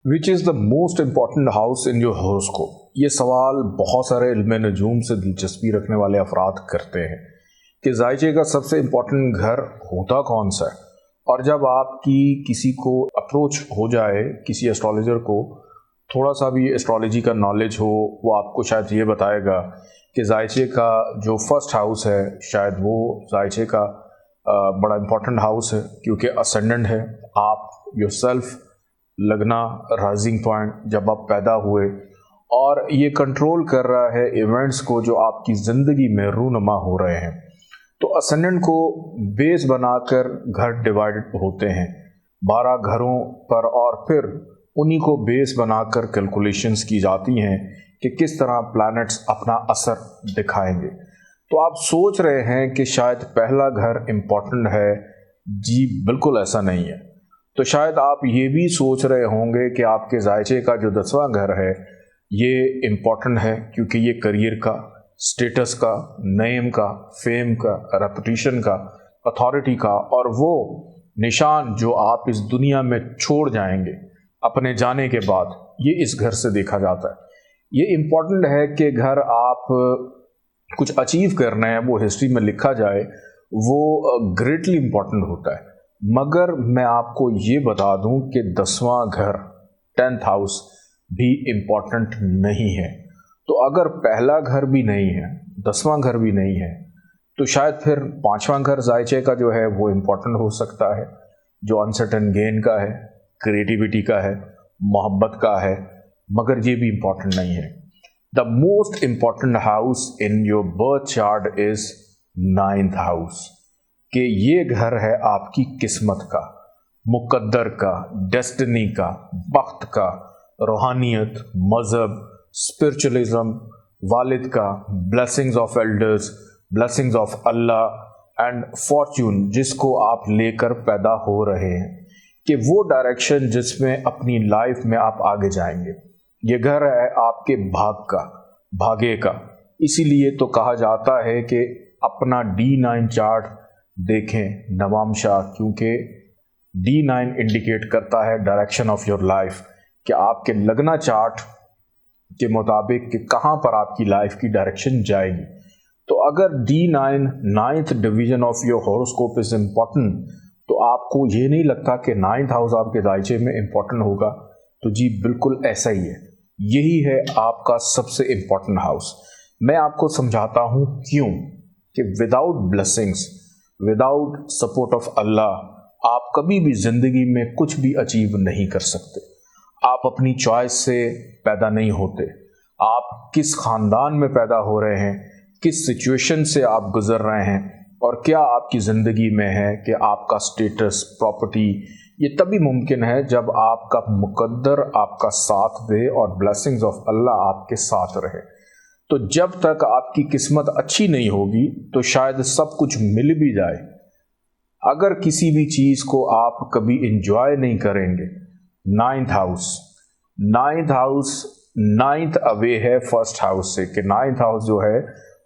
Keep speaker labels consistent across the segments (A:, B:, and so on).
A: Which is the most important house in your horoscope. ये सवाल बहुत सारे इल्म नजूम से दिलचस्पी रखने वाले अफराद करते हैं कि जायचे का सबसे इम्पॉर्टेंट घर होता कौन सा है। और जब आपकी किसी को अप्रोच हो जाए, किसी एस्ट्रोलॉजर को थोड़ा सा भी एस्ट्रोलॉजी का नॉलेज हो, वो आपको शायद ये बताएगा कि जायचे का जो फर्स्ट हाउस है शायद वो जायचे का बड़ा इम्पॉर्टेंट हाउस है, क्योंकि असेंडेंट है। आप योरसेल्फ लगना राइजिंग पॉइंट जब आप पैदा हुए, और ये कंट्रोल कर रहा है इवेंट्स को जो आपकी ज़िंदगी में रूनुमा हो रहे हैं। तो असेंडेंट को बेस बनाकर घर डिवाइडेड होते हैं 12 घरों पर, और फिर उन्हीं को बेस बनाकर कैलकुलेशंस की जाती हैं कि किस तरह प्लैनेट्स अपना असर दिखाएंगे। तो आप सोच रहे हैं कि शायद पहला घर इम्पॉर्टेंट है। जी बिल्कुल ऐसा नहीं है। तो शायद आप ये भी सोच रहे होंगे कि आपके जायचे का जो 10वां घर है ये इम्पॉर्टेंट है, क्योंकि ये करियर का, स्टेटस का, नेम का, फेम का, रेपुटेशन का, अथॉरिटी का, और वो निशान जो आप इस दुनिया में छोड़ जाएंगे अपने जाने के बाद, ये इस घर से देखा जाता है। ये इम्पॉर्टेंट है कि घर आप कुछ अचीव करना है, वो हिस्ट्री में लिखा जाए, वो ग्रेटली इम्पॉर्टेंट होता है। मगर मैं आपको ये बता दूं कि 10वां घर 10th हाउस भी इम्पॉर्टेंट नहीं है। तो अगर पहला घर भी नहीं है, 10वां घर भी नहीं है, तो शायद फिर 5वां घर जायचे का जो है वो इम्पॉर्टेंट हो सकता है, जो अनसर्टेन गेन का है, क्रिएटिविटी का है, मोहब्बत का है, मगर ये भी इम्पॉर्टेंट नहीं है। The most important house in your birth chart is 9th house, कि ये घर है आपकी किस्मत का, मुकद्दर का, डेस्टिनी का, वक्त का, रूहानियत, मज़हब, स्पिरिचुअलिज्म, वालिद का, blessings of elders, blessings of Allah and Fortune, जिसको आप लेकर पैदा हो रहे हैं, कि वो डायरेक्शन जिसमें अपनी लाइफ में आप आगे जाएंगे। ये घर है आपके भाग का, भाग्य का। इसीलिए तो कहा जाता है कि अपना D9 चार्ट देखें नवामशा, क्योंकि D9 इंडिकेट करता है डायरेक्शन ऑफ योर लाइफ, कि आपके लगना चार्ट के मुताबिक कि कहाँ पर आपकी लाइफ की डायरेक्शन जाएगी। तो अगर D9 9th division of your horoscope is important, तो आपको ये नहीं लगता कि 9th हाउस आपके दायचे में इम्पॉर्टेंट होगा। तो जी बिल्कुल ऐसा ही है, यही है आपका सबसे इम्पॉर्टेंट हाउस। मैं आपको समझाता हूँ क्यों, कि without blessings, without support of Allah आप कभी भी ज़िंदगी में कुछ भी अचीव नहीं कर सकते। आप अपनी चॉइस से पैदा नहीं होते। आप किस ख़ानदान में पैदा हो रहे हैं, किस सिचुएशन से आप गुज़र रहे हैं, और क्या आपकी ज़िंदगी में है कि आपका स्टेटस, प्रॉपर्टी, ये तभी मुमकिन है जब आपका मुकद्दर आपका साथ दे और ब्लेसिंग्स ऑफ अल्लाह आपके साथ रहे। तो जब तक आपकी किस्मत अच्छी नहीं होगी तो शायद सब कुछ मिल भी जाए, अगर किसी भी चीज़ को आप कभी इंजॉय नहीं करेंगे। 9th house, 9th house 9th away है फर्स्ट हाउस से, कि 9th हाउस जो है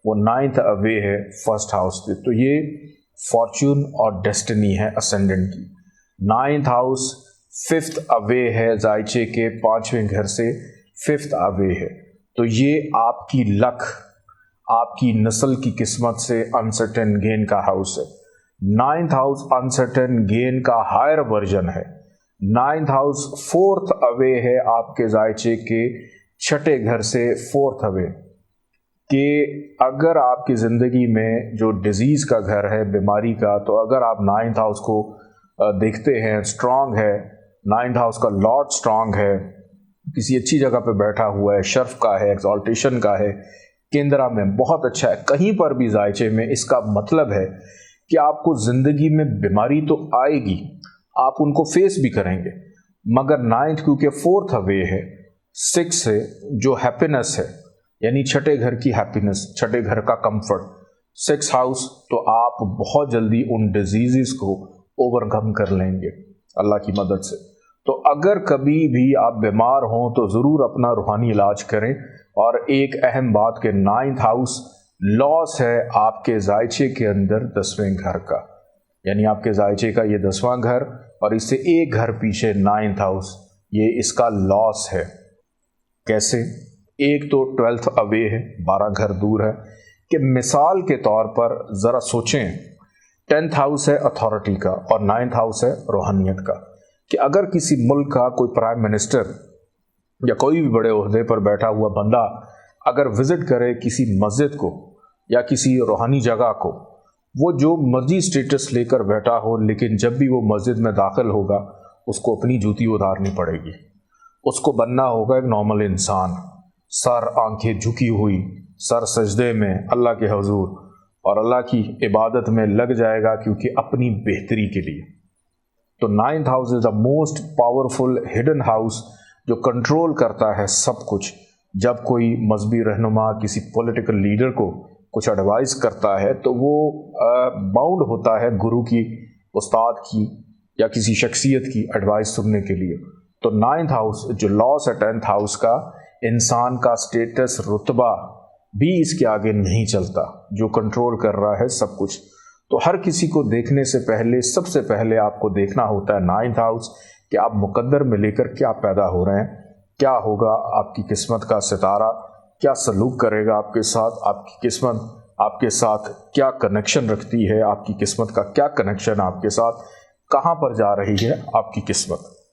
A: वो 9th अवे है फर्स्ट हाउस से। तो ये फॉर्च्यून और डेस्टिनी है असेंडेंट की। 9th हाउस 5th अवे है जायचे के 5वें घर से, 5th अवे है। तो ये आपकी लक, आपकी नस्ल की किस्मत से अनसर्टेन गेन का हाउस है। 9th हाउस अनसर्टेन गेन का हायर वर्जन है। 9th हाउस 4th अवे है आपके जायचे के 6ठे घर से, 4th अवे, कि अगर आपकी ज़िंदगी में जो डिजीज़ का घर है, बीमारी का, तो अगर आप 9th हाउस को देखते हैं स्ट्रांग है, 9th हाउस का लॉर्ड स्ट्रांग है, किसी अच्छी जगह पे बैठा हुआ है, शर्फ का है, एक्सॉल्टेशन का है, केंद्रा में बहुत अच्छा है, कहीं पर भी जायचे में, इसका मतलब है कि आपको ज़िंदगी में बीमारी तो आएगी, आप उनको फेस भी करेंगे, मगर 9th क्योंकि 4th अवे है, 6 से जो हैप्पीनेस है, यानी 6ठे घर की हैप्पीनेस, 6ठे घर का कंफर्ट, 6th हाउस, तो आप बहुत जल्दी उन डिजीज़ को ओवरकम कर लेंगे अल्लाह की मदद से। तो अगर कभी भी आप बीमार हों तो ज़रूर अपना रूहानी इलाज करें। और एक अहम बात कि 9th हाउस लॉस है आपके जायचे के अंदर 10वें घर का, यानी आपके जायचे का ये 10वां घर और इससे एक घर पीछे 9th हाउस, یہ اس کا لاس ہے۔ کیسے؟ ایک تو 12th اوے ہے، 12 گھر دور ہے، کہ مثال کے طور پر ذرا سوچیں 10th ہاؤس ہے اتھارٹی کا اور 9th ہاؤس ہے روحانیت کا، کہ اگر کسی ملک کا کوئی پرائم منسٹر یا کوئی بھی بڑے عہدے پر بیٹھا ہوا بندہ اگر وزٹ کرے کسی مسجد کو یا کسی روحانی جگہ کو، وہ جو مرضی سٹیٹس لے کر بیٹھا ہو، لیکن جب بھی وہ مسجد میں داخل ہوگا اس کو اپنی جوتی اتارنی پڑے گی، اس کو بننا ہوگا ایک نارمل انسان، سر آنکھیں جھکی ہوئی، سر سجدے میں اللہ کے حضور، اور اللہ کی عبادت میں لگ جائے گا، کیونکہ اپنی بہتری کے لیے۔ تو 9th house is the most powerful hidden house جو کنٹرول کرتا ہے سب کچھ۔ جب کوئی مذہبی رہنما کسی پولیٹیکل لیڈر کو کچھ ایڈوائز کرتا ہے تو وہ باؤنڈ ہوتا ہے گرو کی، استاد کی یا کسی شخصیت کی ایڈوائز سننے کے لیے۔ تو 9th ہاؤس جو لاس ہے 10th ہاؤس کا، انسان کا سٹیٹس، رتبہ بھی اس کے آگے نہیں چلتا، جو کنٹرول کر رہا ہے سب کچھ۔ تو ہر کسی کو دیکھنے سے پہلے سب سے پہلے آپ کو دیکھنا ہوتا ہے 9th ہاؤس، کہ آپ مقدر میں لے کر کیا پیدا ہو رہے ہیں، کیا ہوگا آپ کی قسمت کا ستارہ، کیا سلوک کرے گا آپ کے ساتھ، آپ کی قسمت آپ کے ساتھ کیا کنیکشن رکھتی ہے، آپ کی قسمت کا کیا کنیکشن آپ کے ساتھ، کہاں پر جا رہی ہے آپ کی قسمت۔